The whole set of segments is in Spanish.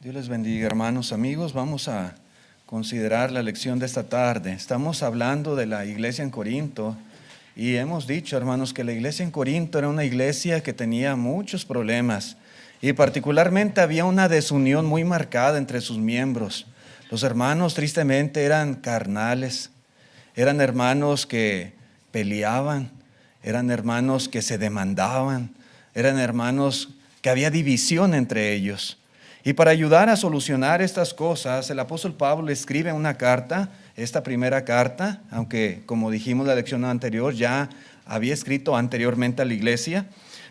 Dios les bendiga, hermanos, amigos. Vamos a considerar la lección de esta tarde. Estamos hablando de la iglesia en Corinto y hemos dicho, hermanos, que la iglesia en Corinto era una iglesia que tenía muchos problemas y particularmente había una desunión muy marcada entre sus miembros. Los hermanos tristemente eran carnales, eran hermanos que peleaban, eran hermanos que se demandaban, eran hermanos que había división entre ellos. Y para ayudar a solucionar estas cosas, el apóstol Pablo escribe una carta, esta primera carta, aunque como dijimos en la lección anterior, ya había escrito anteriormente a la iglesia.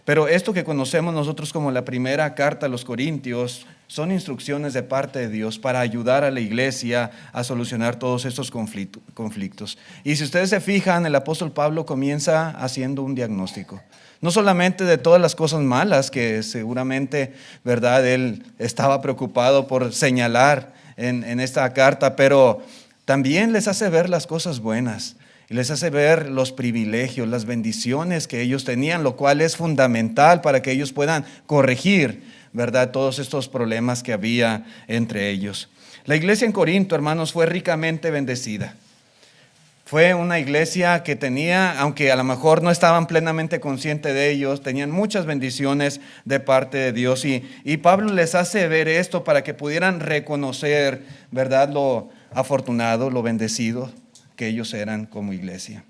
Pero esto que conocemos nosotros como la primera carta a los Corintios son instrucciones de parte de Dios para ayudar a la iglesia a solucionar todos estos conflictos. Y si ustedes se fijan, el apóstol Pablo comienza haciendo un diagnóstico. No solamente de todas las cosas malas que seguramente, ¿verdad?, él estaba preocupado por señalar en esta carta, pero también les hace ver las cosas buenas y les hace ver los privilegios, las bendiciones que ellos tenían, lo cual es fundamental para que ellos puedan corregir, ¿verdad?, todos estos problemas que había entre ellos. La iglesia en Corinto, hermanos, fue ricamente bendecida. Fue una iglesia que tenía, aunque a lo mejor no estaban plenamente conscientes de ellos, tenían muchas bendiciones de parte de Dios. Y Pablo les hace ver esto para que pudieran reconocer, ¿verdad?, lo afortunado, lo bendecido que ellos eran como iglesia.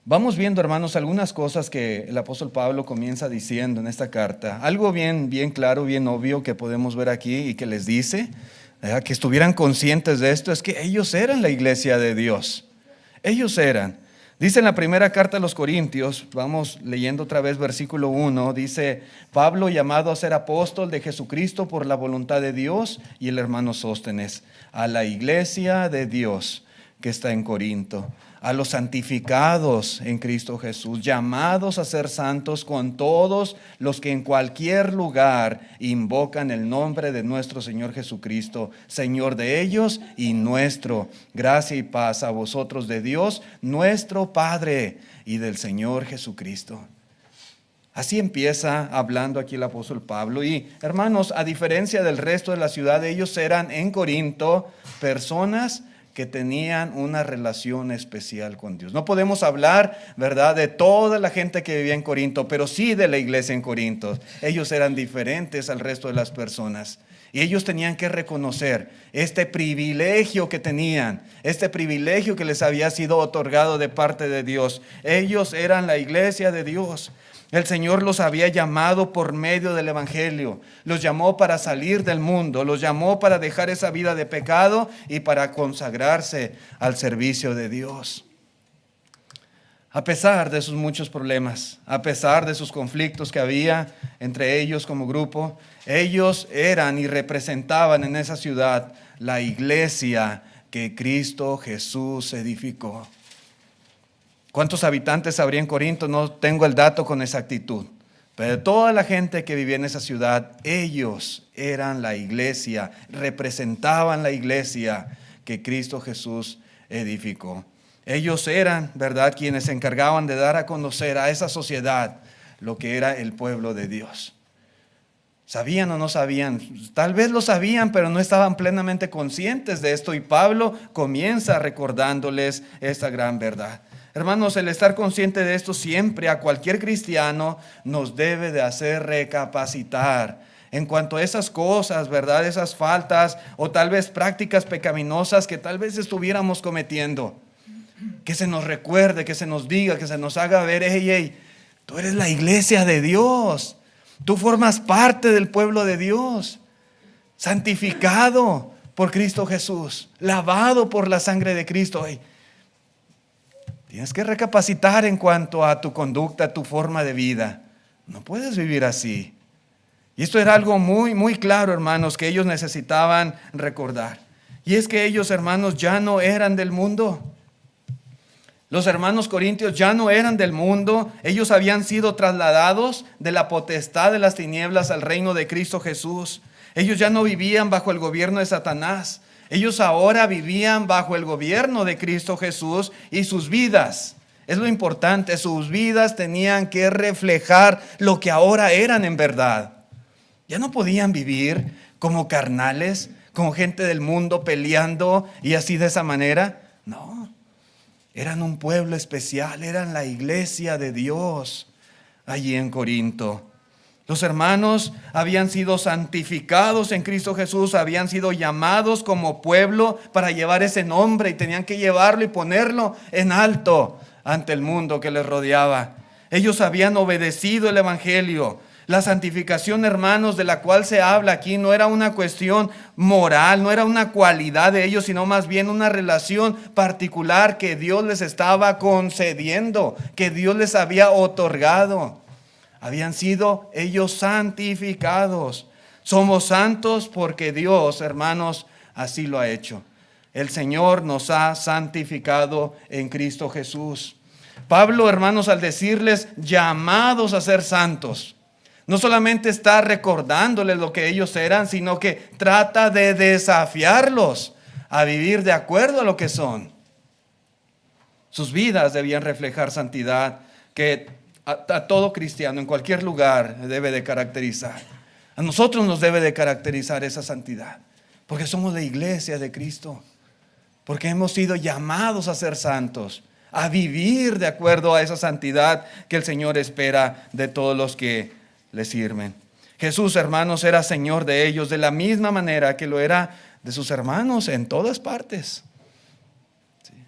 Vamos viendo, hermanos, algunas cosas que el apóstol Pablo comienza diciendo en esta carta. Algo bien claro, bien obvio que podemos ver aquí y que les dice, que estuvieran conscientes de esto, es que ellos eran la iglesia de Dios. Ellos eran. Dice en la primera carta a los Corintios, vamos leyendo otra vez versículo 1, dice: Pablo, llamado a ser apóstol de Jesucristo por la voluntad de Dios, y el hermano Sóstenes, a la iglesia de Dios que está en Corinto, a los santificados en Cristo Jesús, llamados a ser santos con todos los que en cualquier lugar invocan el nombre de nuestro Señor Jesucristo, Señor de ellos y nuestro. Gracia y paz a vosotros de Dios, nuestro Padre, y del Señor Jesucristo. Así empieza hablando aquí el apóstol Pablo. Y hermanos, a diferencia del resto de la ciudad, ellos eran en Corinto personas que tenían una relación especial con Dios. No podemos hablar, ¿verdad?, de toda la gente que vivía en Corinto, pero sí de la iglesia en Corinto. Ellos eran diferentes al resto de las personas. Y ellos tenían que reconocer este privilegio que tenían, este privilegio que les había sido otorgado de parte de Dios. Ellos eran la iglesia de Dios. El Señor los había llamado por medio del Evangelio, los llamó para salir del mundo, los llamó para dejar esa vida de pecado y para consagrarse al servicio de Dios. A pesar de sus muchos problemas, a pesar de sus conflictos que había entre ellos como grupo, ellos eran y representaban en esa ciudad la iglesia que Cristo Jesús edificó. ¿Cuántos habitantes habría en Corinto? No tengo el dato con exactitud. Pero toda la gente que vivía en esa ciudad, ellos eran la iglesia, representaban la iglesia que Cristo Jesús edificó. Ellos eran, ¿verdad?, quienes se encargaban de dar a conocer a esa sociedad lo que era el pueblo de Dios. ¿Sabían o no sabían? Tal vez lo sabían, pero no estaban plenamente conscientes de esto. Y Pablo comienza recordándoles esta gran verdad. Hermanos, el estar consciente de esto siempre a cualquier cristiano nos debe de hacer recapacitar en cuanto a esas cosas, ¿verdad?, esas faltas o tal vez prácticas pecaminosas que tal vez estuviéramos cometiendo. Que se nos recuerde, que se nos diga, que se nos haga ver: hey, tú eres la iglesia de Dios. Tú formas parte del pueblo de Dios, santificado por Cristo Jesús, lavado por la sangre de Cristo. Tienes que recapacitar en cuanto a tu conducta, tu forma de vida. No puedes vivir así. Y esto era algo muy claro, hermanos, que ellos necesitaban recordar. Y es que ellos, hermanos, ya no eran del mundo. Los hermanos corintios ya no eran del mundo. Ellos habían sido trasladados de la potestad de las tinieblas al reino de Cristo Jesús. Ellos ya no vivían bajo el gobierno de Satanás. Ellos ahora vivían bajo el gobierno de Cristo Jesús y sus vidas, es lo importante, sus vidas tenían que reflejar lo que ahora eran en verdad. Ya no podían vivir como carnales, como gente del mundo peleando y así de esa manera. No, eran un pueblo especial, eran la iglesia de Dios allí en Corinto. Los hermanos habían sido santificados en Cristo Jesús, habían sido llamados como pueblo para llevar ese nombre y tenían que llevarlo y ponerlo en alto ante el mundo que les rodeaba. Ellos habían obedecido el evangelio. La santificación, hermanos, de la cual se habla aquí no era una cuestión moral, no era una cualidad de ellos, sino más bien una relación particular que Dios les estaba concediendo, que Dios les había otorgado. Habían sido ellos santificados. Somos santos porque Dios, hermanos, así lo ha hecho. El Señor nos ha santificado en Cristo Jesús. Pablo, hermanos, al decirles llamados a ser santos, no solamente está recordándoles lo que ellos eran, sino que trata de desafiarlos a vivir de acuerdo a lo que son. Sus vidas debían reflejar santidad que a todo cristiano en cualquier lugar debe de caracterizar. A nosotros nos debe de caracterizar esa santidad, porque somos la iglesia de Cristo, porque hemos sido llamados a ser santos, a vivir de acuerdo a esa santidad que el Señor espera de todos los que le sirven. Jesús, hermanos, era Señor de ellos de la misma manera que lo era de sus hermanos en todas partes.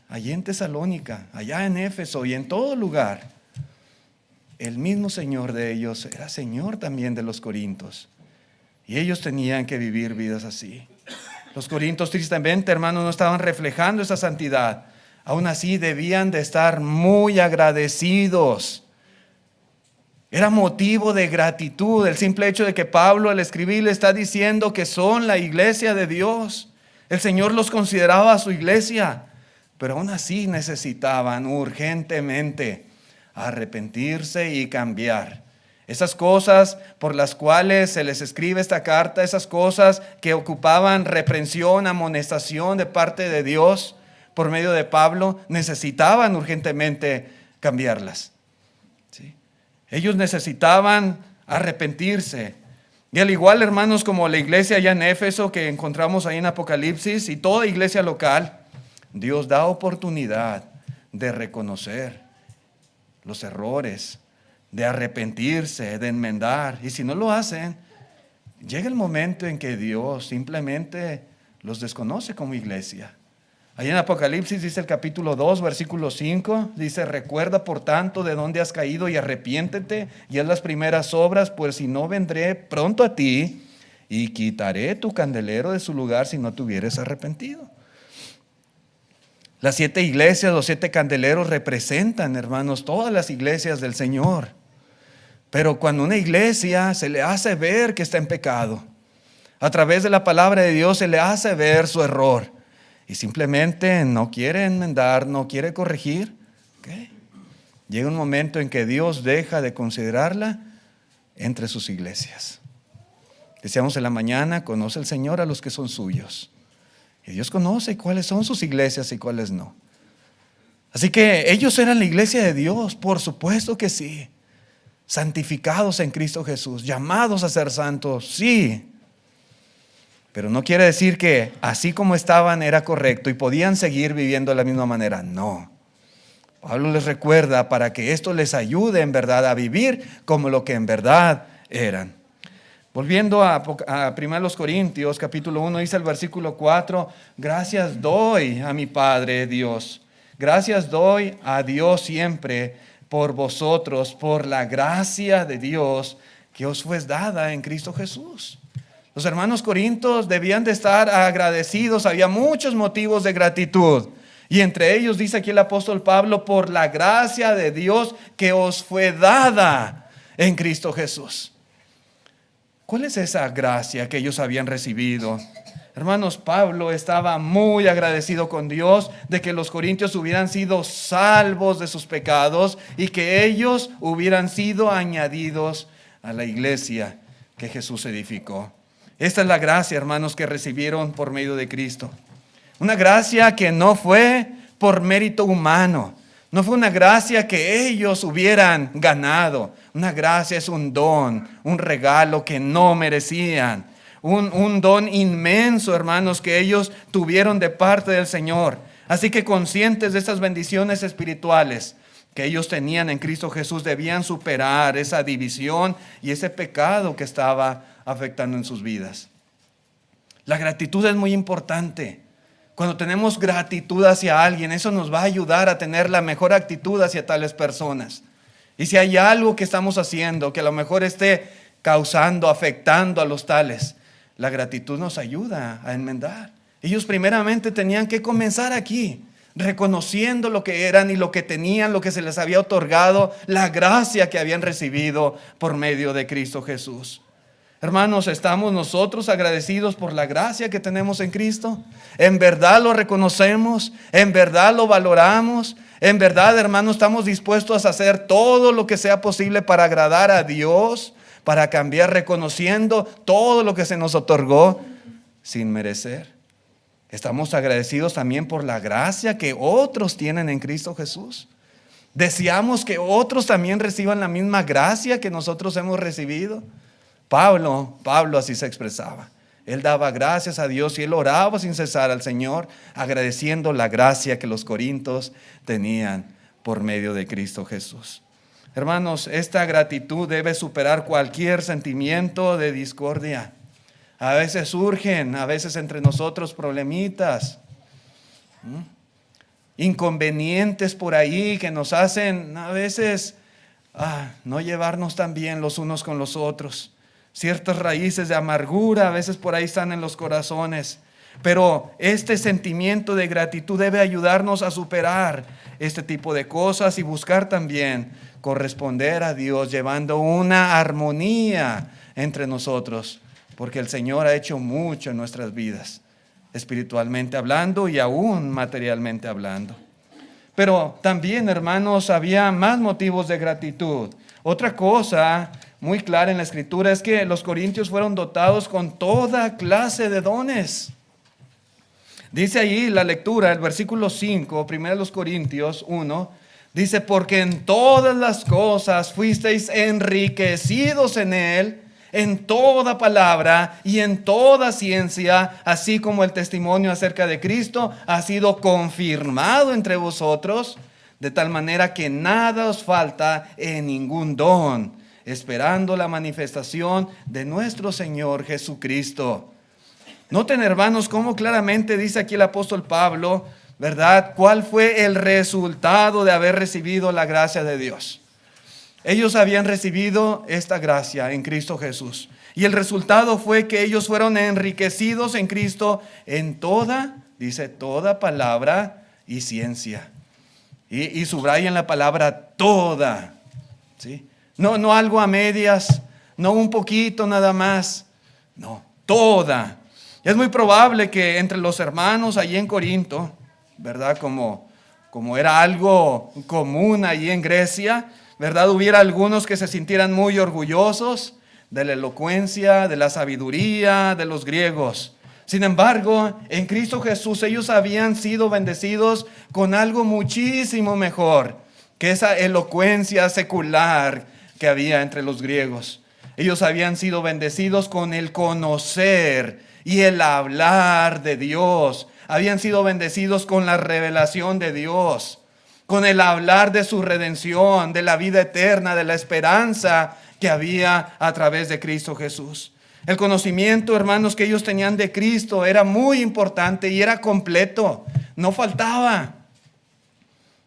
Allí en Tesalónica, allá en Éfeso y en todo lugar. El mismo Señor de ellos era Señor también de los corintios. Y ellos tenían que vivir vidas así. Los corintios tristemente, hermanos, no estaban reflejando esa santidad. Aún así debían de estar muy agradecidos. Era motivo de gratitud el simple hecho de que Pablo al escribir le está diciendo que son la iglesia de Dios. El Señor los consideraba su iglesia, pero aún así necesitaban urgentemente arrepentirse y cambiar. Esas cosas por las cuales se les escribe esta carta, esas cosas que ocupaban reprensión, amonestación de parte de Dios por medio de Pablo, necesitaban urgentemente cambiarlas. ¿Sí? Ellos necesitaban arrepentirse. Y al igual, hermanos, como la iglesia allá en Éfeso que encontramos ahí en Apocalipsis y toda iglesia local, Dios da oportunidad de reconocer los errores, de arrepentirse, de enmendar. Y si no lo hacen, llega el momento en que Dios simplemente los desconoce como iglesia. Ahí en Apocalipsis dice el capítulo 2, versículo 5, dice: recuerda por tanto de dónde has caído y arrepiéntete y haz las primeras obras, pues si no vendré pronto a ti y quitaré tu candelero de su lugar si no te hubieres arrepentido. Las 7 iglesias, los 7 candeleros representan, hermanos, todas las iglesias del Señor. Pero cuando una iglesia se le hace ver que está en pecado, a través de la palabra de Dios se le hace ver su error y simplemente no quiere enmendar, no quiere corregir, ¿okay? Llega un momento en que Dios deja de considerarla entre sus iglesias. Decíamos en la mañana, conoce el Señor a los que son suyos. Y Dios conoce cuáles son sus iglesias y cuáles no. Así que ellos eran la iglesia de Dios, por supuesto que sí. Santificados en Cristo Jesús, llamados a ser santos, sí. Pero no quiere decir que así como estaban era correcto y podían seguir viviendo de la misma manera. No. Pablo les recuerda para que esto les ayude en verdad a vivir como lo que en verdad eran. Volviendo a 1 Corintios, capítulo 1, dice el versículo 4, gracias doy a mi Padre Dios, gracias doy a Dios siempre por vosotros, por la gracia de Dios que os fue dada en Cristo Jesús. Los hermanos corintios debían de estar agradecidos, había muchos motivos de gratitud. Y entre ellos dice aquí el apóstol Pablo, por la gracia de Dios que os fue dada en Cristo Jesús. ¿Cuál es esa gracia que ellos habían recibido? Hermanos, Pablo estaba muy agradecido con Dios de que los corintios hubieran sido salvos de sus pecados y que ellos hubieran sido añadidos a la iglesia que Jesús edificó. Esta es la gracia, hermanos, que recibieron por medio de Cristo. Una gracia que no fue por mérito humano. No fue una gracia que ellos hubieran ganado. Una gracia es un don, un regalo que no merecían. un don inmenso, hermanos, que ellos tuvieron de parte del Señor. Así que conscientes de estas bendiciones espirituales que ellos tenían en Cristo Jesús, debían superar esa división y ese pecado que estaba afectando en sus vidas. La gratitud es muy importante. Cuando tenemos gratitud hacia alguien, eso nos va a ayudar a tener la mejor actitud hacia tales personas. Y si hay algo que estamos haciendo que a lo mejor esté causando, afectando a los tales, la gratitud nos ayuda a enmendar. Ellos primeramente tenían que comenzar aquí, reconociendo lo que eran y lo que tenían, lo que se les había otorgado, la gracia que habían recibido por medio de Cristo Jesús. Hermanos, ¿estamos nosotros agradecidos por la gracia que tenemos en Cristo? ¿En verdad lo reconocemos? ¿En verdad lo valoramos? ¿En verdad, hermanos, estamos dispuestos a hacer todo lo que sea posible para agradar a Dios, para cambiar, reconociendo todo lo que se nos otorgó sin merecer? ¿Estamos agradecidos también por la gracia que otros tienen en Cristo Jesús? ¿Deseamos que otros también reciban la misma gracia que nosotros hemos recibido? Pablo así se expresaba. Él daba gracias a Dios y él oraba sin cesar al Señor, agradeciendo la gracia que los corintios tenían por medio de Cristo Jesús. Hermanos, esta gratitud debe superar cualquier sentimiento de discordia. A veces surgen, a veces entre nosotros problemitas, inconvenientes por ahí que nos hacen a veces no llevarnos tan bien los unos con los otros. Ciertas raíces de amargura a veces por ahí están en los corazones. Pero este sentimiento de gratitud debe ayudarnos a superar este tipo de cosas y buscar también corresponder a Dios, llevando una armonía entre nosotros, porque el Señor ha hecho mucho en nuestras vidas, espiritualmente hablando y aún materialmente hablando. Pero también, hermanos, había más motivos de gratitud. Otra cosa muy clara en la Escritura es que los corintios fueron dotados con toda clase de dones. Dice allí la lectura, el versículo 5, 1 Corintios 1, dice: porque en todas las cosas fuisteis enriquecidos en Él, en toda palabra y en toda ciencia, así como el testimonio acerca de Cristo ha sido confirmado entre vosotros, de tal manera que nada os falta en ningún don, esperando la manifestación de nuestro Señor Jesucristo. Noten, hermanos, cómo claramente dice aquí el apóstol Pablo, ¿verdad?, cuál fue el resultado de haber recibido la gracia de Dios. Ellos habían recibido esta gracia en Cristo Jesús. Y el resultado fue que ellos fueron enriquecidos en Cristo en toda, dice, toda palabra y ciencia. Y subrayan la palabra toda, ¿sí? No algo a medias, no un poquito nada más, no, toda. Es muy probable que entre los hermanos allí en Corinto, ¿verdad? Como era algo común allí en Grecia, ¿verdad?, hubiera algunos que se sintieran muy orgullosos de la elocuencia, de la sabiduría de los griegos. Sin embargo, en Cristo Jesús ellos habían sido bendecidos con algo muchísimo mejor que esa elocuencia secular que había entre los griegos. Ellos habían sido bendecidos con el conocer y el hablar de Dios. Habían sido bendecidos con la revelación de Dios, con el hablar de su redención, de la vida eterna, de la esperanza que había a través de Cristo Jesús. El conocimiento, hermanos, que ellos tenían de Cristo era muy importante y era completo, no faltaba.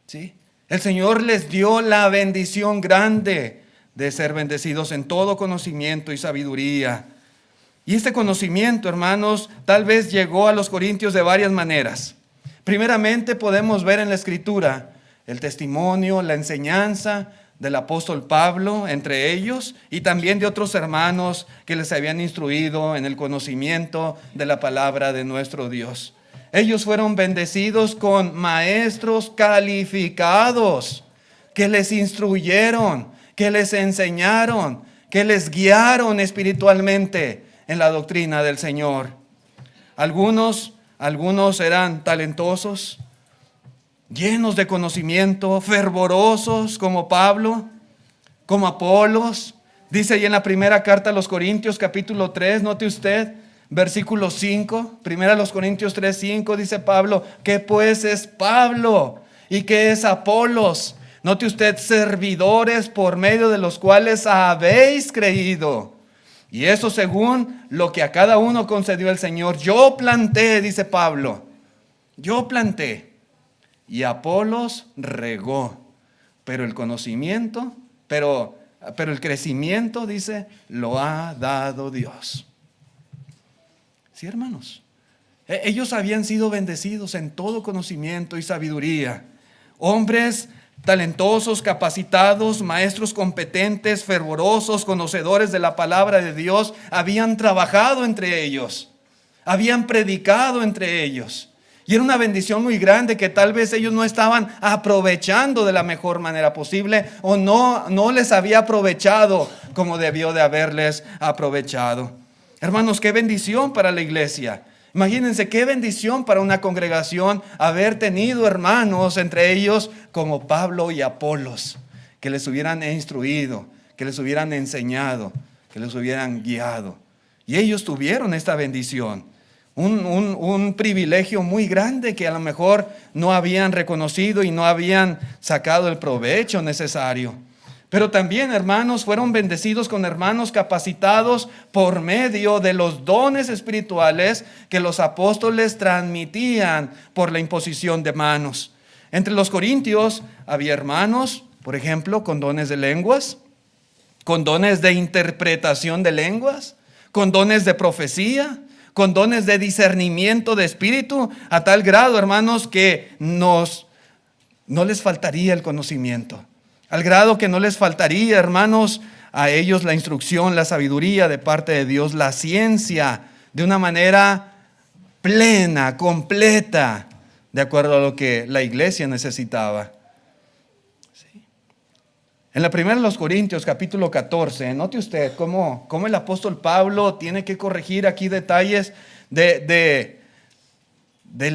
¿Sí? El Señor les dio la bendición grande de ser bendecidos en todo conocimiento y sabiduría. Y este conocimiento, hermanos, tal vez llegó a los corintios de varias maneras. Primeramente podemos ver en la Escritura el testimonio, la enseñanza del apóstol Pablo entre ellos y también de otros hermanos que les habían instruido en el conocimiento de la palabra de nuestro Dios. Ellos fueron bendecidos con maestros calificados que les instruyeron, que les enseñaron, que les guiaron espiritualmente en la doctrina del Señor. Algunos eran talentosos, llenos de conocimiento, fervorosos como Pablo, como Apolos. Dice ahí en la primera carta a los Corintios, capítulo 3, note usted, Versículo 5, 1 Corintios 3:5 dice Pablo, ¿qué pues es Pablo? ¿Y qué es Apolos? Note usted, servidores por medio de los cuales habéis creído. Y eso según lo que a cada uno concedió el Señor. Yo planté, dice Pablo, yo planté. Y Apolos regó. Pero el conocimiento, pero el crecimiento, dice, lo ha dado Dios. Sí, hermanos. Ellos habían sido bendecidos en todo conocimiento y sabiduría. Hombres talentosos, capacitados, maestros competentes, fervorosos, conocedores de la palabra de Dios, habían trabajado entre ellos, habían predicado entre ellos. Y era una bendición muy grande que tal vez ellos no estaban aprovechando de la mejor manera posible o no les había aprovechado como debió de haberles aprovechado. Hermanos, qué bendición para la iglesia. Imagínense qué bendición para una congregación haber tenido hermanos entre ellos como Pablo y Apolos, que les hubieran instruido, que les hubieran enseñado, que les hubieran guiado. Y ellos tuvieron esta bendición, un privilegio muy grande que a lo mejor no habían reconocido y no habían sacado el provecho necesario. Pero también, hermanos, fueron bendecidos con hermanos capacitados por medio de los dones espirituales que los apóstoles transmitían por la imposición de manos. Entre los corintios había hermanos, por ejemplo, con dones de lenguas, con dones de interpretación de lenguas, con dones de profecía, con dones de discernimiento de espíritu, a tal grado, hermanos, que no les faltaría el conocimiento. Al grado que no les faltaría, hermanos, a ellos la instrucción, la sabiduría de parte de Dios, la ciencia, de una manera plena, completa, de acuerdo a lo que la iglesia necesitaba. ¿Sí? En la primera de los Corintios, capítulo 14, note usted cómo el apóstol Pablo tiene que corregir aquí detalles del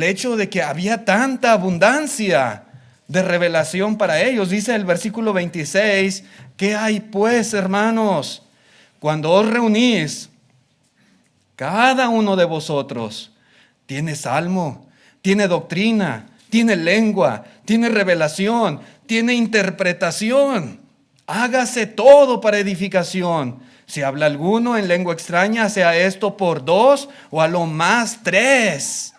hecho de que había tanta abundancia de revelación para ellos. Dice el versículo 26, ¿qué hay pues, hermanos? Cuando os reunís, cada uno de vosotros tiene salmo, tiene doctrina, tiene lengua, tiene revelación, tiene interpretación. Hágase todo para edificación. Si habla alguno en lengua extraña, sea esto por 2 o a lo más 3.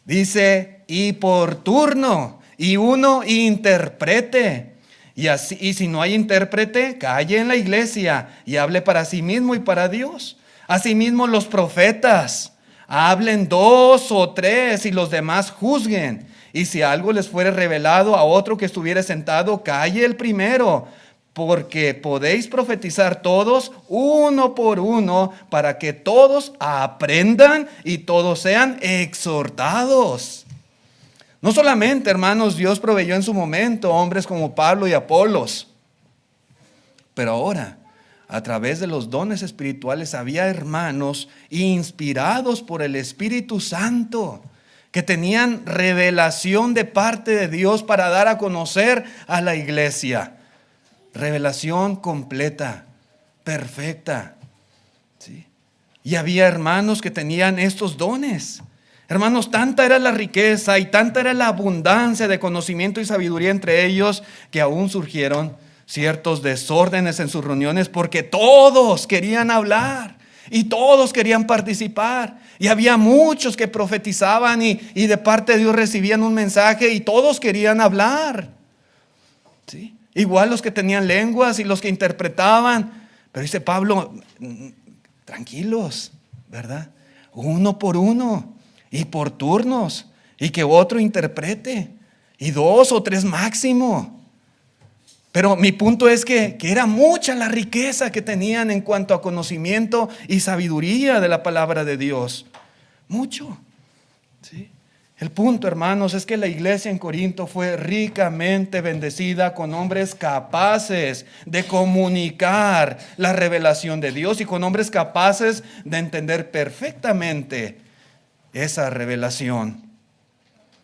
Dice, y por turno. Y uno interprete. Y si no hay intérprete, calle en la iglesia y hable para sí mismo y para Dios. Asimismo los profetas, hablen 2 o 3 y los demás juzguen. Y si algo les fuere revelado a otro que estuviere sentado, calle el primero. Porque podéis profetizar todos, uno por uno, para que todos aprendan y todos sean exhortados. No solamente, hermanos, Dios proveyó en su momento hombres como Pablo y Apolos, pero ahora, a través de los dones espirituales, había hermanos inspirados por el Espíritu Santo, que tenían revelación de parte de Dios para dar a conocer a la iglesia. Revelación completa, perfecta. ¿Sí? Y había hermanos que tenían estos dones. Hermanos, tanta era la riqueza y tanta era la abundancia de conocimiento y sabiduría entre ellos que aún surgieron ciertos desórdenes en sus reuniones porque todos querían hablar y todos querían participar. Y había muchos que profetizaban y de parte de Dios recibían un mensaje y todos querían hablar. ¿Sí? Igual los que tenían lenguas y los que interpretaban. Pero dice Pablo, tranquilos, ¿verdad? Uno por uno. Y por turnos, y que otro interprete, y 2 o 3 máximo. Pero mi punto es que era mucha la riqueza que tenían en cuanto a conocimiento y sabiduría de la palabra de Dios. Mucho. ¿Sí? El punto, hermanos, es que la iglesia en Corinto fue ricamente bendecida con hombres capaces de comunicar la revelación de Dios y con hombres capaces de entender perfectamente esa revelación.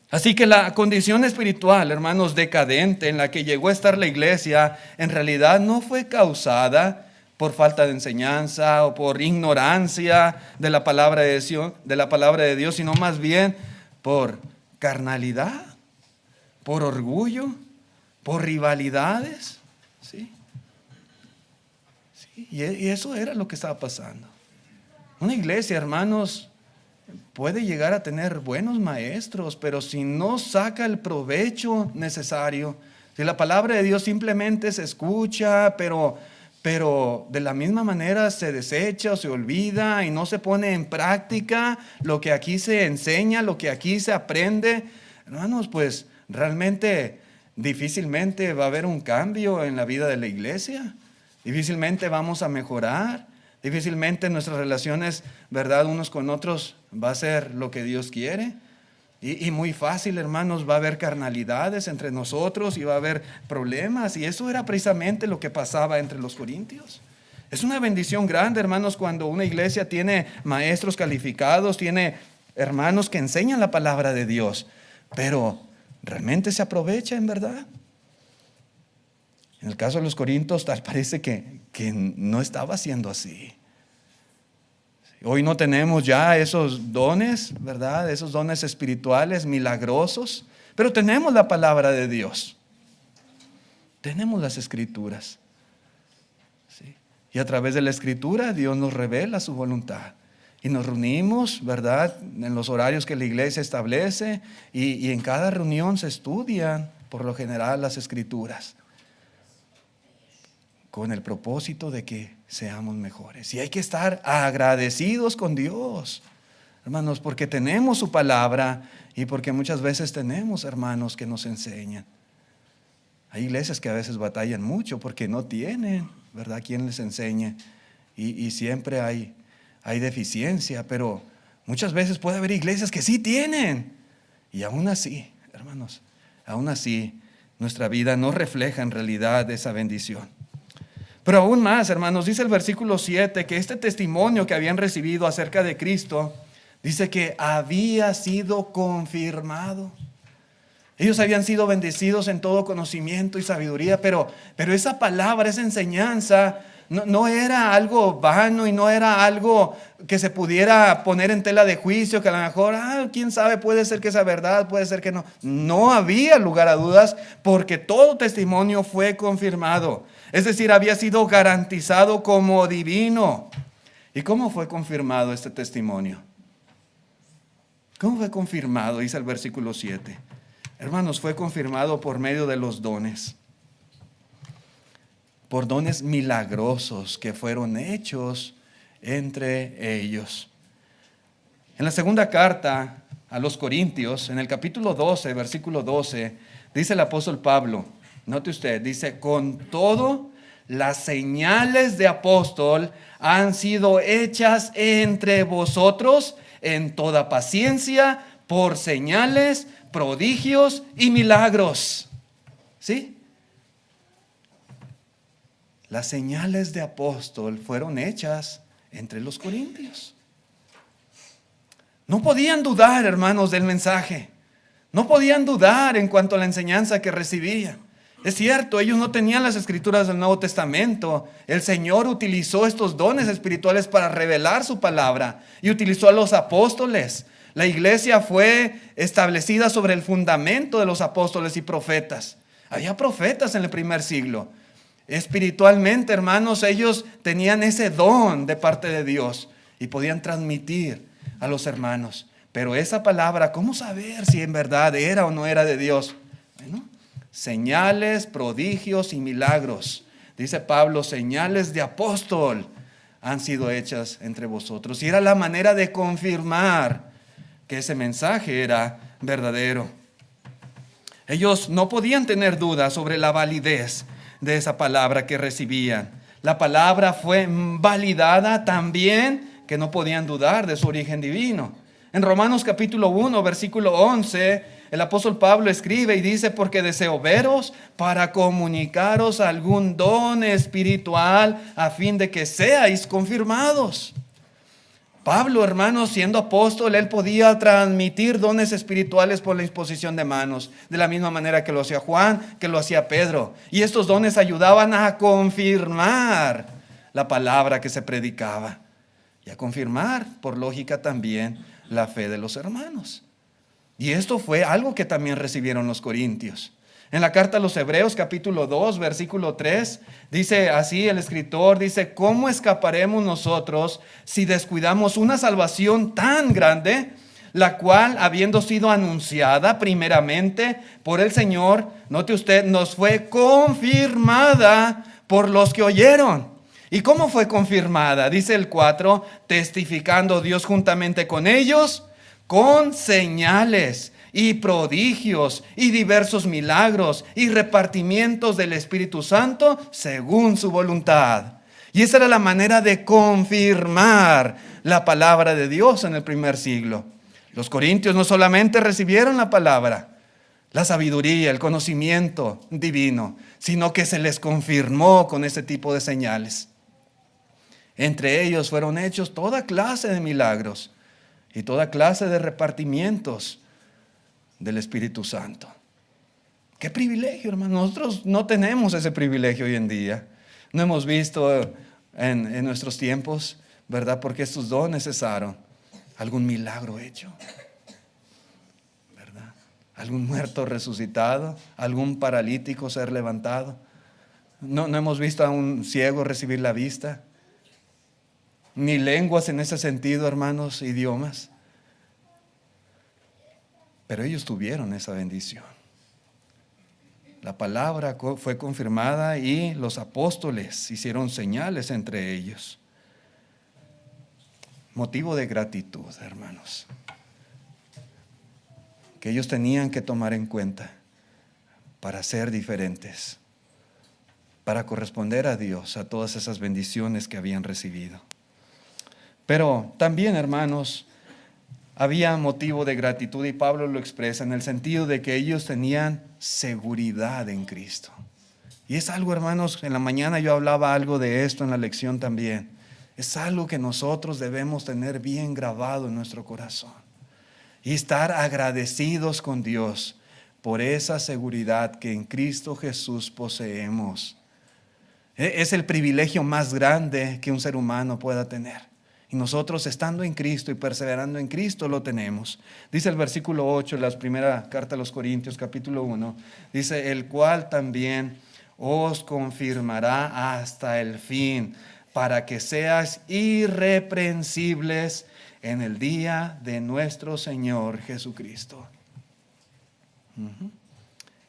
Así que la condición espiritual, hermanos, decadente en la que llegó a estar la iglesia, en realidad no fue causada por falta de enseñanza o por ignorancia de la palabra de Dios, sino más bien por carnalidad, por orgullo, por rivalidades. ¿Sí? ¿Sí? Y eso era lo que estaba pasando. Una iglesia, hermanos, puede llegar a tener buenos maestros, pero si no saca el provecho necesario, si la palabra de Dios simplemente se escucha, pero de la misma manera se desecha o se olvida y no se pone en práctica lo que aquí se enseña, lo que aquí se aprende, hermanos, pues realmente difícilmente va a haber un cambio en la vida de la iglesia. Difícilmente vamos a mejorar. Difícilmente nuestras relaciones, ¿verdad?, unos con otros va a ser lo que Dios quiere. Y muy fácil, hermanos, va a haber carnalidades entre nosotros y va a haber problemas. Y eso era precisamente lo que pasaba entre los corintios. Es una bendición grande, hermanos, cuando una iglesia tiene maestros calificados, tiene hermanos que enseñan la palabra de Dios. Pero, ¿realmente se aprovecha en verdad? En el caso de los corintios, tal parece que no estaba siendo así. Hoy no tenemos ya esos dones, ¿verdad? Esos dones espirituales milagrosos, pero tenemos la palabra de Dios. Tenemos las escrituras. ¿Sí? Y a través de la escritura Dios nos revela su voluntad. Y nos reunimos, ¿verdad?, en los horarios que la iglesia establece y en cada reunión se estudian por lo general las escrituras, con el propósito de que seamos mejores. Y hay que estar agradecidos con Dios, hermanos, porque tenemos su palabra y porque muchas veces tenemos hermanos que nos enseñan. Hay iglesias que a veces batallan mucho porque no tienen, ¿verdad?, quien les enseñe. Y siempre hay deficiencia, pero muchas veces puede haber iglesias que sí tienen. Y aún así, hermanos, aún así, nuestra vida no refleja en realidad esa bendición. Pero aún más, hermanos, dice el versículo 7 que este testimonio que habían recibido acerca de Cristo, dice que había sido confirmado. Ellos habían sido bendecidos en todo conocimiento y sabiduría, pero esa palabra, esa enseñanza, no era algo vano y no era algo que se pudiera poner en tela de juicio, que a lo mejor, quién sabe, puede ser que sea verdad, puede ser que no. No había lugar a dudas porque todo testimonio fue confirmado. Es decir, había sido garantizado como divino. ¿Y cómo fue confirmado este testimonio? ¿Cómo fue confirmado? Dice el versículo 7. Hermanos, fue confirmado por medio de los dones. Por dones milagrosos que fueron hechos entre ellos. En la segunda carta a los Corintios, en el capítulo 12, versículo 12, dice el apóstol Pablo, note usted, dice, con todo, las señales de apóstol han sido hechas entre vosotros en toda paciencia, por señales, prodigios y milagros. ¿Sí? Las señales de apóstol fueron hechas entre los corintios. No podían dudar, hermanos, del mensaje. No podían dudar en cuanto a la enseñanza que recibían. Es cierto, ellos no tenían las escrituras del Nuevo Testamento. El Señor utilizó estos dones espirituales para revelar su palabra y utilizó a los apóstoles. La iglesia fue establecida sobre el fundamento de los apóstoles y profetas. Había profetas en el primer siglo. Espiritualmente, hermanos, ellos tenían ese don de parte de Dios y podían transmitir a los hermanos. Pero esa palabra, ¿cómo saber si en verdad era o no era de Dios? Bueno, señales, prodigios y milagros. Dice Pablo, señales de apóstol han sido hechas entre vosotros. Y era la manera de confirmar que ese mensaje era verdadero. Ellos no podían tener dudas sobre la validez de esa palabra que recibían. La palabra fue validada también, que no podían dudar de su origen divino. En Romanos capítulo 1, versículo 11, el apóstol Pablo escribe y dice, porque deseo veros para comunicaros algún don espiritual a fin de que seáis confirmados. Pablo, hermanos, siendo apóstol, él podía transmitir dones espirituales por la imposición de manos, de la misma manera que lo hacía Juan, que lo hacía Pedro. Y estos dones ayudaban a confirmar la palabra que se predicaba y a confirmar, por lógica también, la fe de los hermanos. Y esto fue algo que también recibieron los corintios. En la carta a los Hebreos, capítulo 2, versículo 3, dice así el escritor, dice: ¿cómo escaparemos nosotros si descuidamos una salvación tan grande, la cual, habiendo sido anunciada primeramente por el Señor, note usted, nos fue confirmada por los que oyeron? ¿Y cómo fue confirmada? Dice el 4, testificando Dios juntamente con ellos, con señales y prodigios y diversos milagros y repartimientos del Espíritu Santo según su voluntad. Y esa era la manera de confirmar la palabra de Dios en el primer siglo. Los corintios no solamente recibieron la palabra, la sabiduría, el conocimiento divino, sino que se les confirmó con ese tipo de señales. Entre ellos fueron hechos toda clase de milagros y toda clase de repartimientos del Espíritu Santo. ¡Qué privilegio, hermano! Nosotros no tenemos ese privilegio hoy en día. No hemos visto en nuestros tiempos, ¿verdad? Porque estos dones cesaron. Algún milagro hecho, ¿verdad? Algún muerto resucitado, algún paralítico ser levantado. No hemos visto a un ciego recibir la vista. Ni lenguas en ese sentido, hermanos, idiomas. Pero ellos tuvieron esa bendición. La palabra fue confirmada y los apóstoles hicieron señales entre ellos. Motivo de gratitud, hermanos, que ellos tenían que tomar en cuenta para ser diferentes, para corresponder a Dios, a todas esas bendiciones que habían recibido. Pero también, hermanos, había motivo de gratitud, y Pablo lo expresa en el sentido de que ellos tenían seguridad en Cristo. Y es algo, hermanos, en la mañana yo hablaba algo de esto en la lección también. Es algo que nosotros debemos tener bien grabado en nuestro corazón y estar agradecidos con Dios por esa seguridad que en Cristo Jesús poseemos. Es el privilegio más grande que un ser humano pueda tener. Y nosotros, estando en Cristo y perseverando en Cristo, lo tenemos. Dice el versículo 8, la primera carta a los Corintios, capítulo 1, dice: el cual también os confirmará hasta el fin, para que seas irreprensibles en el día de nuestro Señor Jesucristo.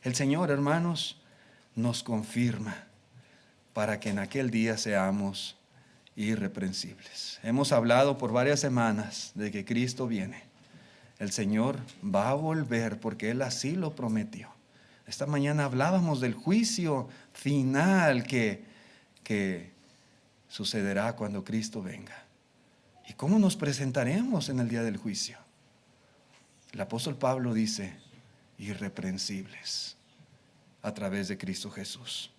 El Señor, hermanos, nos confirma para que en aquel día seamos irreprensibles. Hemos hablado por varias semanas de que Cristo viene. El Señor va a volver porque Él así lo prometió. Esta mañana hablábamos del juicio final que sucederá cuando Cristo venga. ¿Y cómo nos presentaremos en el día del juicio? El apóstol Pablo dice: irreprensibles a través de Cristo Jesús.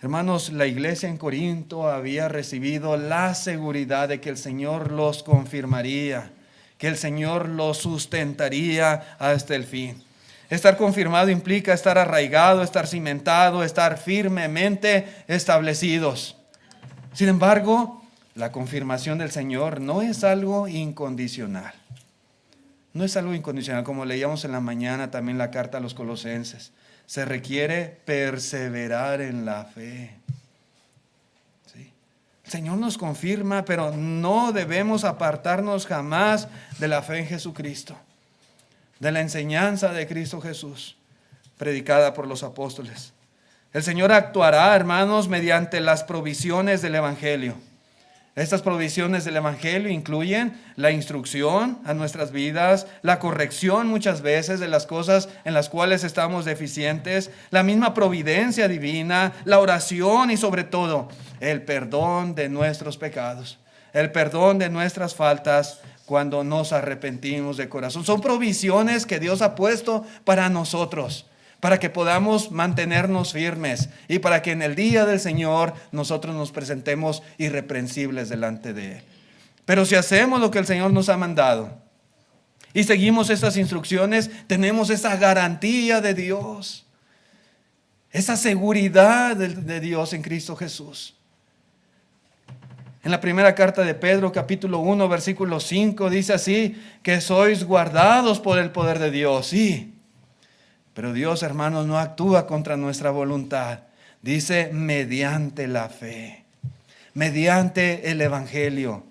Hermanos, la iglesia en Corinto había recibido la seguridad de que el Señor los confirmaría, que el Señor los sustentaría hasta el fin. Estar confirmado implica estar arraigado, estar cimentado, estar firmemente establecidos. Sin embargo, la confirmación del Señor no es algo incondicional. No es algo incondicional, como leíamos en la mañana también la carta a los Colosenses. Se requiere perseverar en la fe. ¿Sí? El Señor nos confirma, pero no debemos apartarnos jamás de la fe en Jesucristo, de la enseñanza de Cristo Jesús, predicada por los apóstoles. El Señor actuará, hermanos, mediante las provisiones del Evangelio. Estas provisiones del Evangelio incluyen la instrucción a nuestras vidas, la corrección muchas veces de las cosas en las cuales estamos deficientes, la misma providencia divina, la oración y sobre todo el perdón de nuestros pecados, el perdón de nuestras faltas cuando nos arrepentimos de corazón. Son provisiones que Dios ha puesto para nosotros, para que podamos mantenernos firmes y para que en el día del Señor nosotros nos presentemos irreprensibles delante de Él. Pero si hacemos lo que el Señor nos ha mandado y seguimos estas instrucciones, tenemos esa garantía de Dios, esa seguridad de Dios en Cristo Jesús. En la primera carta de Pedro, capítulo 1, versículo 5, dice así, que sois guardados por el poder de Dios. Sí, pero Dios, hermanos, no actúa contra nuestra voluntad. Dice, mediante la fe, mediante el evangelio.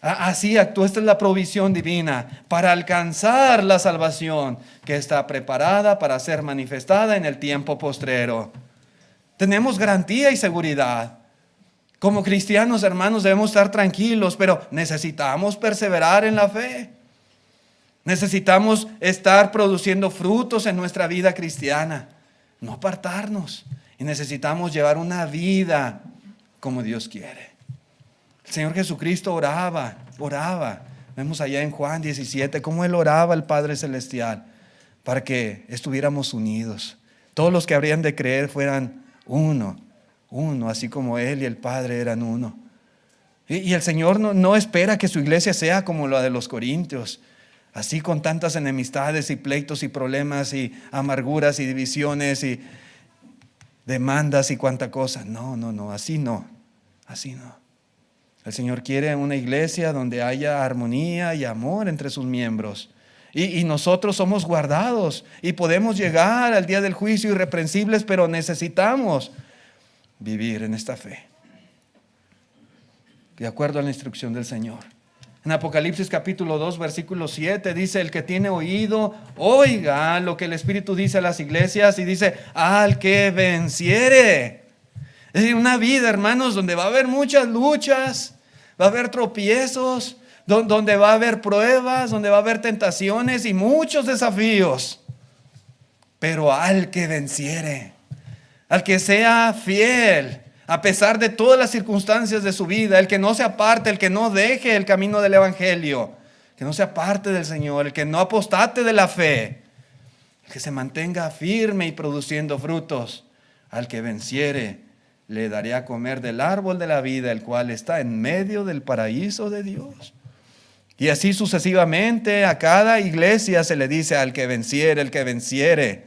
Así actúa, esta es la provisión divina para alcanzar la salvación que está preparada para ser manifestada en el tiempo postrero. Tenemos garantía y seguridad. Como cristianos, hermanos, debemos estar tranquilos, pero necesitamos perseverar en la fe. Necesitamos estar produciendo frutos en nuestra vida cristiana, no apartarnos. Y necesitamos llevar una vida como Dios quiere. El Señor Jesucristo oraba. Vemos allá en Juan 17 cómo Él oraba al Padre Celestial para que estuviéramos unidos. Todos los que habrían de creer fueran uno, así como Él y el Padre eran uno. Y el Señor no espera que su iglesia sea como la de los corintios, así con tantas enemistades y pleitos y problemas y amarguras y divisiones y demandas y cuánta cosa. No, así no. El Señor quiere una iglesia donde haya armonía y amor entre sus miembros. Y nosotros somos guardados y podemos llegar al día del juicio irreprensibles, pero necesitamos vivir en esta fe, de acuerdo a la instrucción del Señor. En Apocalipsis capítulo 2, versículo 7 dice, el que tiene oído, oiga lo que el Espíritu dice a las iglesias, y dice, al que venciere. Es decir, una vida, hermanos, donde va a haber muchas luchas, va a haber tropiezos, donde va a haber pruebas, donde va a haber tentaciones y muchos desafíos. Pero al que venciere, al que sea fiel, a pesar de todas las circunstancias de su vida, el que no se aparte, el que no deje el camino del evangelio, que no se aparte del Señor, el que no apostate de la fe, el que se mantenga firme y produciendo frutos, al que venciere, le daré a comer del árbol de la vida, el cual está en medio del paraíso de Dios. Y así sucesivamente a cada iglesia se le dice al que venciere, el que venciere.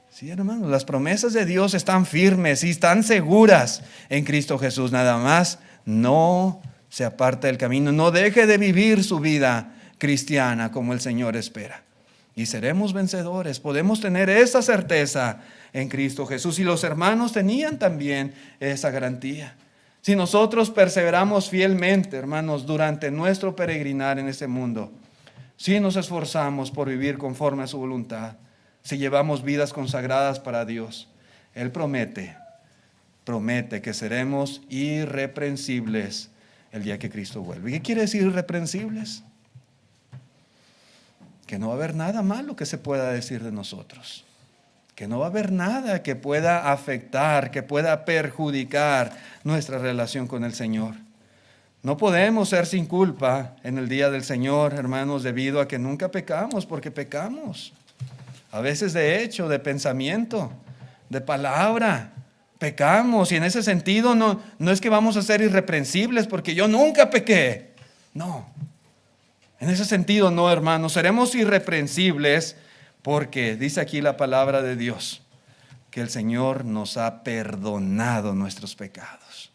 Sí, hermanos, las promesas de Dios están firmes y están seguras en Cristo Jesús. Nada más no se aparte del camino, no deje de vivir su vida cristiana como el Señor espera. Y seremos vencedores, podemos tener esa certeza en Cristo Jesús. Y los hermanos tenían también esa garantía. Si nosotros perseveramos fielmente, hermanos, durante nuestro peregrinar en este mundo, si nos esforzamos por vivir conforme a su voluntad, si llevamos vidas consagradas para Dios, Él promete que seremos irreprensibles el día que Cristo vuelve. ¿Y qué quiere decir irreprensibles? Que no va a haber nada malo que se pueda decir de nosotros. Que no va a haber nada que pueda afectar, que pueda perjudicar nuestra relación con el Señor. No podemos ser sin culpa en el día del Señor, hermanos, debido a que nunca pecamos, porque pecamos. A veces de hecho, de pensamiento, de palabra, pecamos. Y en ese sentido no es que vamos a ser irreprensibles porque yo nunca pequé. No, en ese sentido no, hermanos, seremos irreprensibles porque dice aquí la palabra de Dios que el Señor nos ha perdonado nuestros pecados.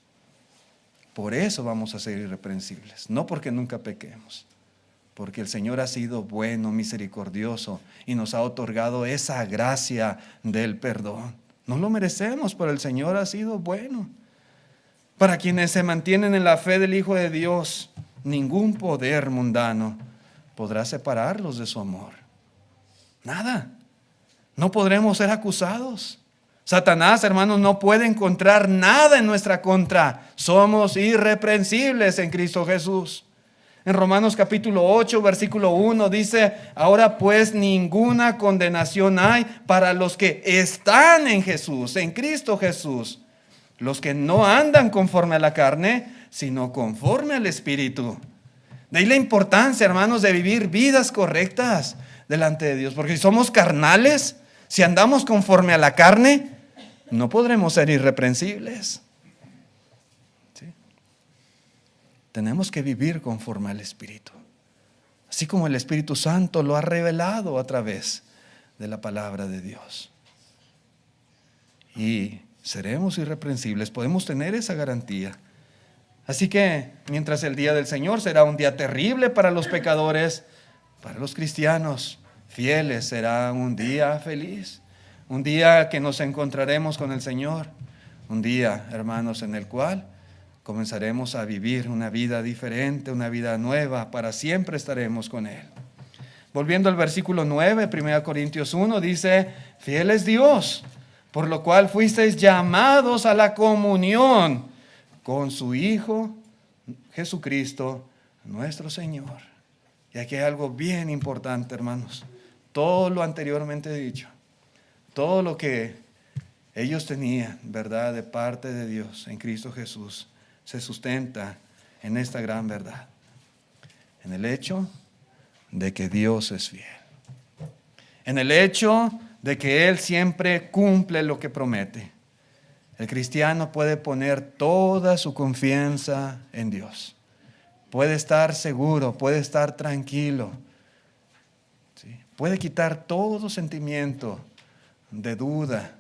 Por eso vamos a ser irreprensibles, no porque nunca pequemos, porque el Señor ha sido bueno, misericordioso y nos ha otorgado esa gracia del perdón. No lo merecemos, pero el Señor ha sido bueno. Para quienes se mantienen en la fe del Hijo de Dios, ningún poder mundano podrá separarlos de su amor. Nada. No podremos ser acusados. Satanás, hermanos, no puede encontrar nada en nuestra contra. Somos irreprensibles en Cristo Jesús. En Romanos capítulo 8, versículo 1 dice, ahora pues ninguna condenación hay para los que están en Jesús, en Cristo Jesús. Los que no andan conforme a la carne, sino conforme al Espíritu. De ahí la importancia, hermanos, de vivir vidas correctas delante de Dios. Porque si somos carnales, si andamos conforme a la carne, no podremos ser irreprensibles. ¿Sí? Tenemos que vivir conforme al Espíritu. Así como el Espíritu Santo lo ha revelado a través de la palabra de Dios. Y seremos irreprensibles, podemos tener esa garantía. Así que mientras el día del Señor será un día terrible para los pecadores, para los cristianos fieles será un día feliz, un día que nos encontraremos con el Señor, un día, hermanos, en el cual comenzaremos a vivir una vida diferente, una vida nueva, para siempre estaremos con Él. Volviendo al versículo 9, 1 Corintios 1, dice: fiel es Dios, por lo cual fuisteis llamados a la comunión con su Hijo Jesucristo, nuestro Señor. Y aquí hay algo bien importante, hermanos. Todo lo anteriormente dicho, todo lo que ellos tenían, ¿verdad?, de parte de Dios en Cristo Jesús, se sustenta en esta gran verdad, en el hecho de que Dios es fiel, en el hecho de que Él siempre cumple lo que promete. El cristiano puede poner toda su confianza en Dios, puede estar seguro, puede estar tranquilo, ¿sí? Puede quitar todo sentimiento de duda,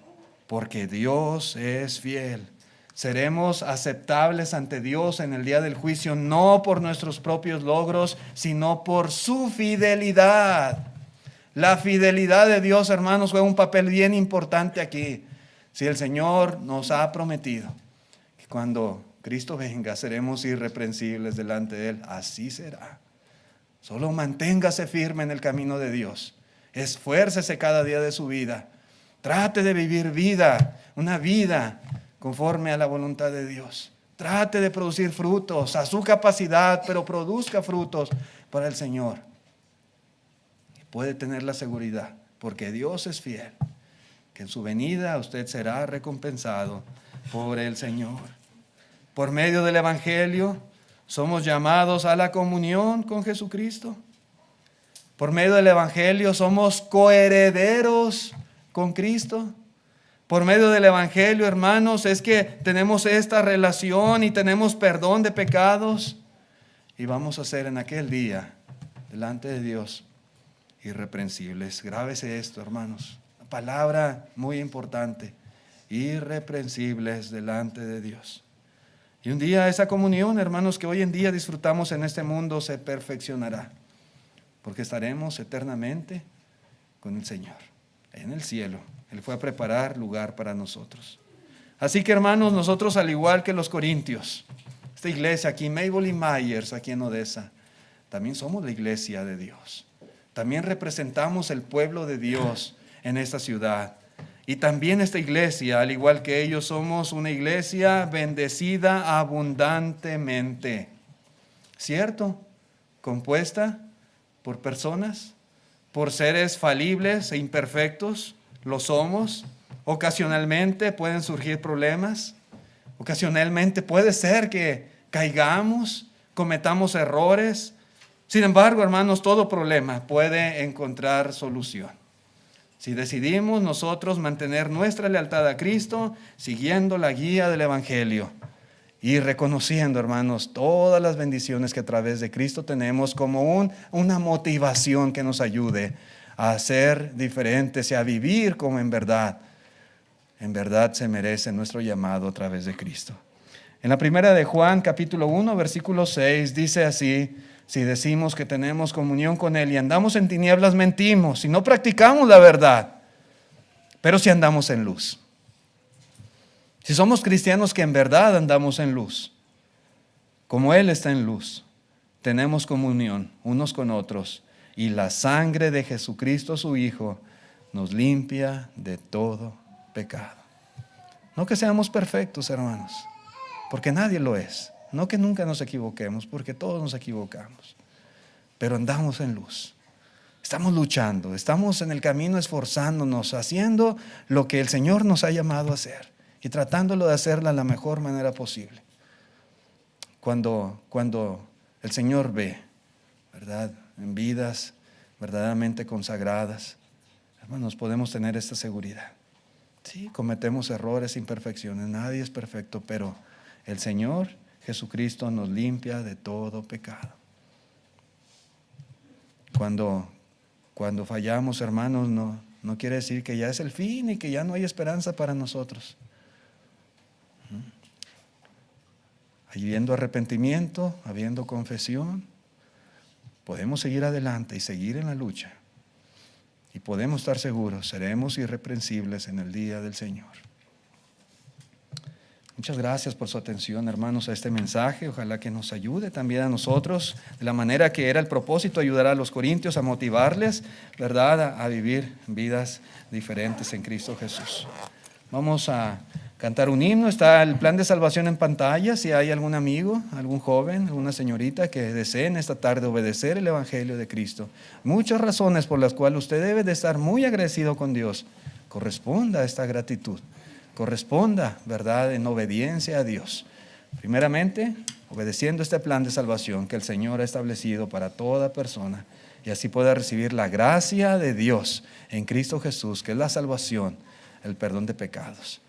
porque Dios es fiel. Seremos aceptables ante Dios en el día del juicio, no por nuestros propios logros, sino por su fidelidad. La fidelidad de Dios, hermanos, juega un papel bien importante aquí. Si el Señor nos ha prometido que cuando Cristo venga seremos irreprensibles delante de Él, así será. Solo manténgase firme en el camino de Dios. Esfuércese cada día de su vida. Trate de vivir una vida conforme a la voluntad de Dios. Trate de producir frutos a su capacidad, pero produzca frutos para el Señor. Y puede tener la seguridad, porque Dios es fiel, que en su venida usted será recompensado por el Señor. Por medio del Evangelio somos llamados a la comunión con Jesucristo. Por medio del Evangelio somos coherederos con Cristo. Por medio del Evangelio, hermanos, es que tenemos esta relación y tenemos perdón de pecados. Y vamos a ser en aquel día, delante de Dios, irreprensibles. Grábese esto, hermanos. Una palabra muy importante. Irreprensibles delante de Dios. Y un día esa comunión, hermanos, que hoy en día disfrutamos en este mundo, se perfeccionará. Porque estaremos eternamente con el Señor, en el cielo. Él fue a preparar lugar para nosotros. Así que, hermanos, nosotros, al igual que los corintios, esta iglesia aquí, Mabel y Myers, aquí en Odessa, también somos la iglesia de Dios. También representamos el pueblo de Dios en esta ciudad. Y también esta iglesia, al igual que ellos, somos una iglesia bendecida abundantemente. ¿Cierto? Compuesta por personas, por seres falibles e imperfectos. Lo somos. Ocasionalmente pueden surgir problemas. Ocasionalmente puede ser que caigamos, cometamos errores. Sin embargo, hermanos, todo problema puede encontrar solución. Si decidimos nosotros mantener nuestra lealtad a Cristo, siguiendo la guía del Evangelio y reconociendo, hermanos, todas las bendiciones que a través de Cristo tenemos como una motivación que nos ayude a ser diferentes y a vivir como en verdad se merece nuestro llamado a través de Cristo. En la primera de Juan, capítulo 1, versículo 6, dice así: si decimos que tenemos comunión con Él y andamos en tinieblas, mentimos y no practicamos la verdad. Pero si andamos en luz, si somos cristianos que en verdad andamos en luz, como Él está en luz, tenemos comunión unos con otros, y la sangre de Jesucristo, su Hijo, nos limpia de todo pecado. No que seamos perfectos, hermanos, porque nadie lo es. No que nunca nos equivoquemos, porque todos nos equivocamos. Pero andamos en luz. Estamos luchando, estamos en el camino esforzándonos, haciendo lo que el Señor nos ha llamado a hacer y tratándolo de hacerla de la mejor manera posible. Cuando el Señor ve, ¿verdad?, en vidas verdaderamente consagradas, hermanos, podemos tener esta seguridad. Sí, cometemos errores, imperfecciones, nadie es perfecto, pero el Señor Jesucristo nos limpia de todo pecado. Cuando fallamos, hermanos, no quiere decir que ya es el fin y que ya no hay esperanza para nosotros. habiendo arrepentimiento, habiendo confesión, podemos seguir adelante y seguir en la lucha. Y podemos estar seguros, seremos irreprensibles en el día del Señor. Muchas gracias por su atención, hermanos, a este mensaje. Ojalá que nos ayude también a nosotros, de la manera que era el propósito, ayudar a los corintios a motivarles, ¿verdad?, a vivir vidas diferentes en Cristo Jesús. Vamos a cantar un himno. Está el plan de salvación en pantalla. Si hay algún amigo, algún joven, alguna señorita que deseen esta tarde obedecer el Evangelio de Cristo, muchas razones por las cuales usted debe de estar muy agradecido con Dios. Corresponda a esta gratitud. Corresponda, ¿verdad?, en obediencia a Dios. Primeramente, obedeciendo este plan de salvación que el Señor ha establecido para toda persona, y así pueda recibir la gracia de Dios en Cristo Jesús, que es la salvación, el perdón de pecados.